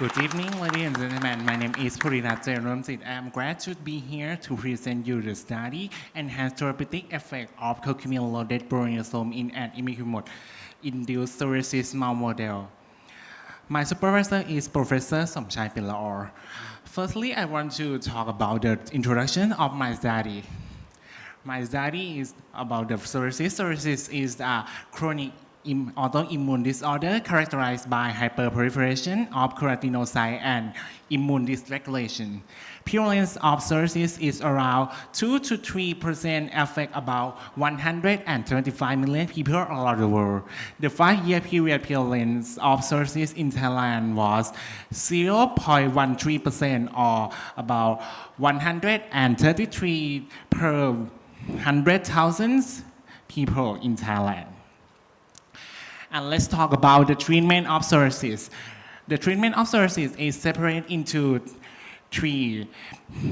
Good evening, ladies and gentlemen. My name is Phurinat Jenroumjit. I am glad to be here to present you the study enhanced therapeutic effect of Curcumin-Loaded Proniosomes in an Imiquimod-Induced Psoriasis mouse model. My supervisor is Professor Somchai Pillaor. Firstly, I want to talk about the introduction of my study. My study is about the psoriasis. Psoriasis is a chronic autoimmune disorder characterized by hyperproliferation of keratinocytes and immune dysregulation. Prevalence of psoriasis is around 2 to 3%, affect about 125 million people around the world. The 5-year period prevalence of psoriasis in Thailand was 0.13% or about 133 per 100,000 people in Thailand. And let's talk about the treatment of psoriasis. The treatment of psoriasis is separated into three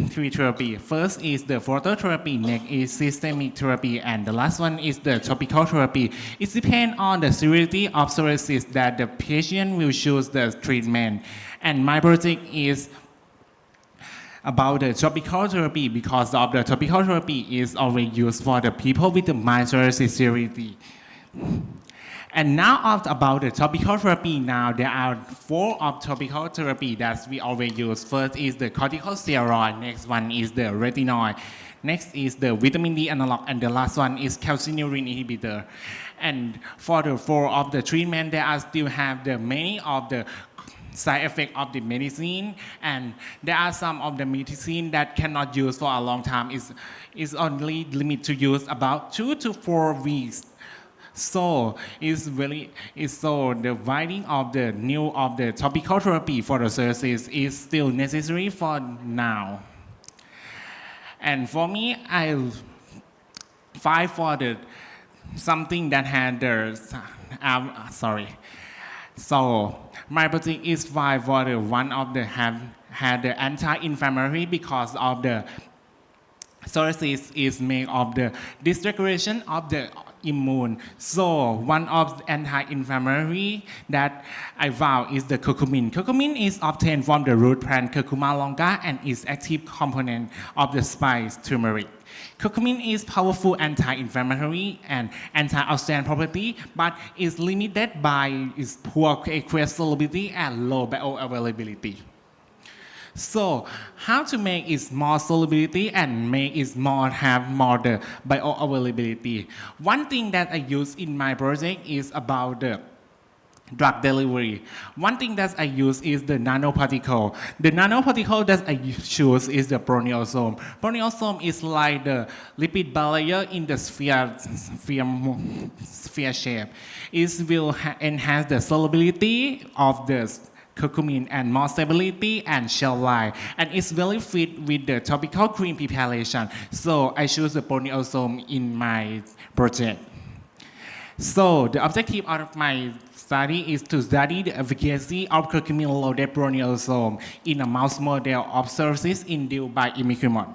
therapy. First is the phototherapy, next is systemic therapy, and the last one is the topical therapy. It depends on the severity of psoriasis that the patient will choose the treatment. And my project is about the topical therapy because of the topical therapy is always used for the people with the mild psoriasis severity. And now about the topical therapy, now there are 4 of topical therapy that we always use. First is the corticosteroid, next one is the retinoid, next is the vitamin D analog, and the last one is calcineurin inhibitor. And for the 4 of the treatment, there are still have the many of the side effects of the medicine, and there are some of the medicine that cannot use for a long time. Is only limited to use about 2 to 4 weeks. So the writing of the new of the topical therapy for the psoriasis is still necessary for now. And for me, I fight for the something that had the So my project is fight for the one of the had the anti-inflammatory because of the psoriasis is made of the dysregulation of the immune. So one of the anti-inflammatory that I found is the curcumin. Curcumin is obtained from the root plant Curcuma longa and is active component of the spice turmeric. Curcumin is powerful anti-inflammatory and antioxidant property, but is limited by its poor aqueous solubility and low bioavailability. So how to make it more solubility and make it have more the bioavailability? One thing that I use in my project is about the drug delivery. One thing that I use is the nanoparticle. The nanoparticle that I choose is the proniosome. Proniosome is like the lipid barrier in the sphere shape. It will enhance the solubility of the curcumin and more stability and shelf life, and it's very fit with the topical cream preparation. So I choose the proniosome in my project. So the objective of my study is to study the efficacy of Curcumin-Loaded Proniosome in a mouse model of psoriasis induced by Imiquimod.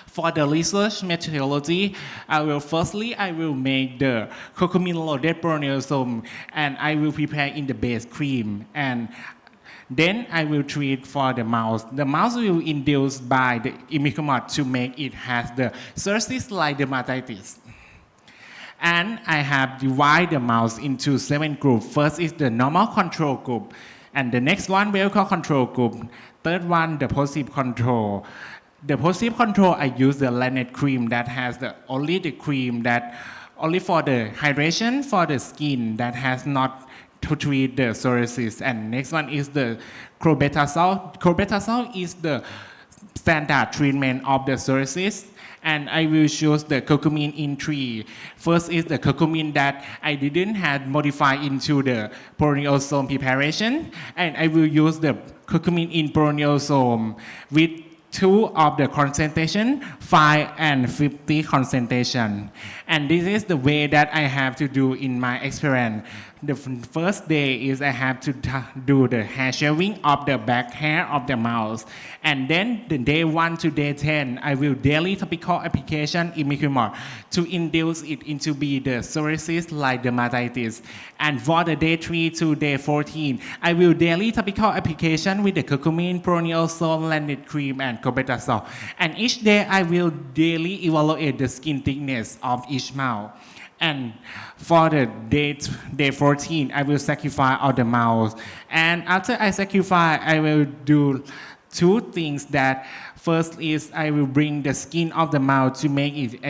For the research methodology, I will make the Curcumin-Loaded Proniosome and I will prepare in the base cream, and then I will treat for the mouse. The mouse will induce by the Imiquimod to make it has the psoriasis-like dermatitis. And I have divided the mouse into 7 groups. First is the normal control group, and the next one vehicle control group. Third one, the positive control. The positive control, I use the Lanet cream that has only the cream that only for the hydration for the skin that has not to treat the psoriasis. And next one is the clobetasol. Clobetasol is the standard treatment of the psoriasis. And I will choose the curcumin in 3. First is the curcumin that I didn't have modified into the proniosome preparation. And I will use the curcumin in proniosome with 2 of the concentration, 5 and 50 concentration. And this is the way that I have to do in my experiment. the first day is I have to do the hair shaving of the back hair of the mouse. And then the day 1 to day 10, I will daily topical application Imiquimod to induce it into be the psoriasis like dermatitis. And for the day 3 to day 14, I will daily topical application with the curcumin, Proniosomes, landed cream, and cobetasol. And each day I will daily evaluate the skin thickness of each mouse. And for the day 14, I will sacrifice all the mouse. And after I sacrifice, I will do 2 things. That first is I will bring the skin of the mouse to make it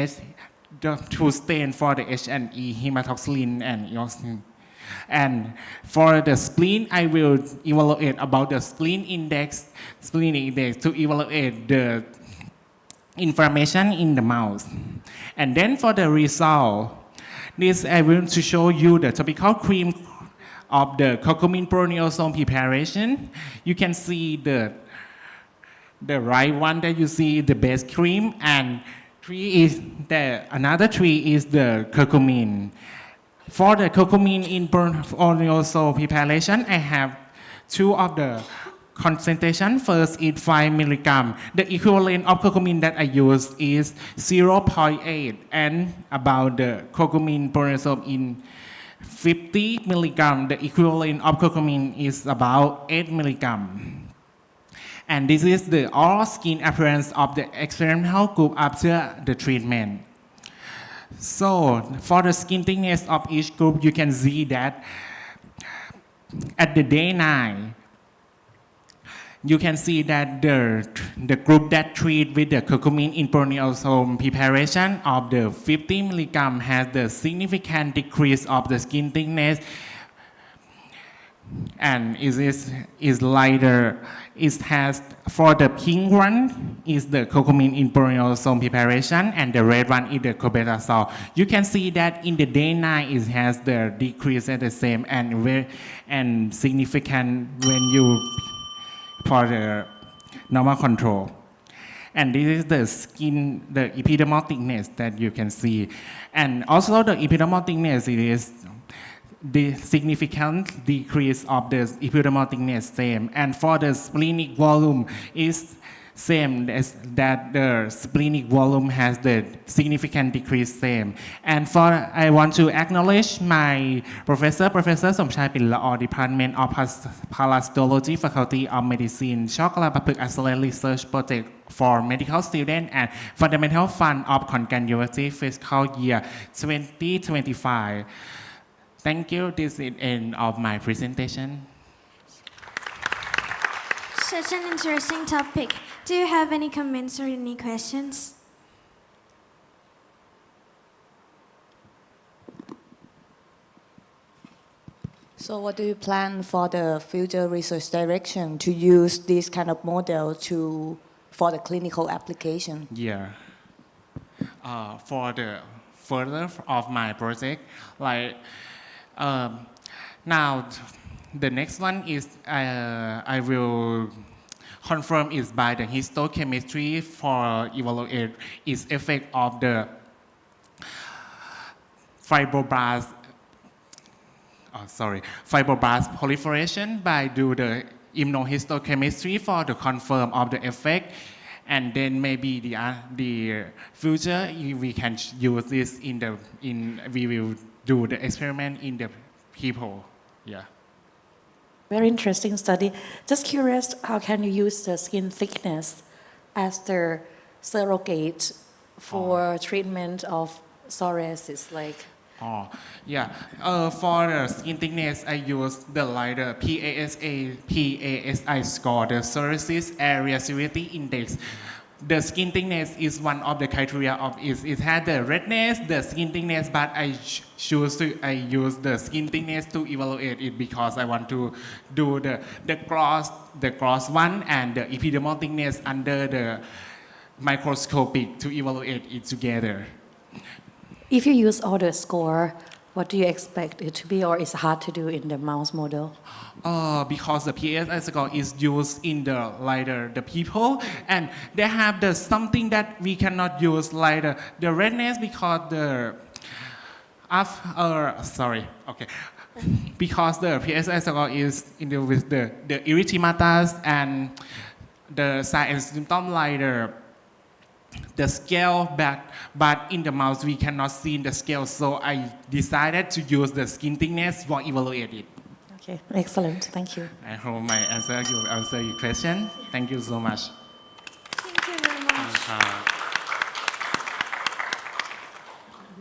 to stain for the H&E, hematoxylin, and eosin. And for the spleen, I will evaluate about the spleen index to evaluate the inflammation in the mouse. And then for the result, this I want to show you the topical cream of the curcumin Proniosome preparation. You can see the right one that you see the base cream, and another 3 is the curcumin. For the curcumin in Proniosome preparation, I have 2 of the concentration. First is 5 milligram. The equivalent of curcumin that I use is 0.8, and about the curcumin Proniosomes in 50 milligram, the equivalent of curcumin is about 8 milligram. And this is the all skin appearance of the experimental group after the treatment. So for the skin thickness of each group, you can see that at the day 9, you can see that the group that treat with the curcumin in Proniosome preparation of the 50 milligram has the significant decrease of the skin thickness, and is lighter. It has, for the pink one is the curcumin in Proniosome preparation, and the red one is the cobetasol. You can see that in the day 9 it has the decrease at the same and significant when you for the normal control. And this is the skin, the epidermal thickness that you can see. And also the epidermal thickness, it is the significant decrease of the epidermal thickness same. And for the splenic volume is same as that the splenic volume has the significant decrease same. And I want to acknowledge my Professor Somchai Pinlaw, Department of Parasitology, Faculty of Medicine, Chocolate Accelerate Research Project for Medical Students and Fundamental Fund of Khon University Fiscal Year 2025. Thank you. This is the end of my presentation. Such an interesting topic. Do you have any comments or any questions? So what do you plan for the future research direction to use this kind of model for the clinical application? Yeah. For the further of my project, now the next one is I will confirm is by the histochemistry for evaluate its effect of the fibroblast proliferation by do the immunohistochemistry for the confirm of the effect, and then maybe the future we can use this we will do the experiment in the people. Yeah. Very interesting study. Just curious, how can you use the skin thickness as the surrogate for treatment of psoriasis? For the skin thickness, I use the PASI score, the Psoriasis Area Severity Index. The skin thickness is one of the criteria of it. It had the redness, the skin thickness, but I use the skin thickness to evaluate it because I want to do the cross one and the epidermal thickness under the microscopic to evaluate it together. If you use all the score, what do you expect it to be, or is it hard to do in the mouse model? Because the PSI score is used in the people, and they have something that we cannot use redness because because the PSA score is in with the erythematous and the sign and symptom like the scale, but in the mouse we cannot see the scale, so I decided to use the skin thickness for evaluate it. Okay, excellent. Thank you. I hope my answer your question. Thank you so much. Thank you very much.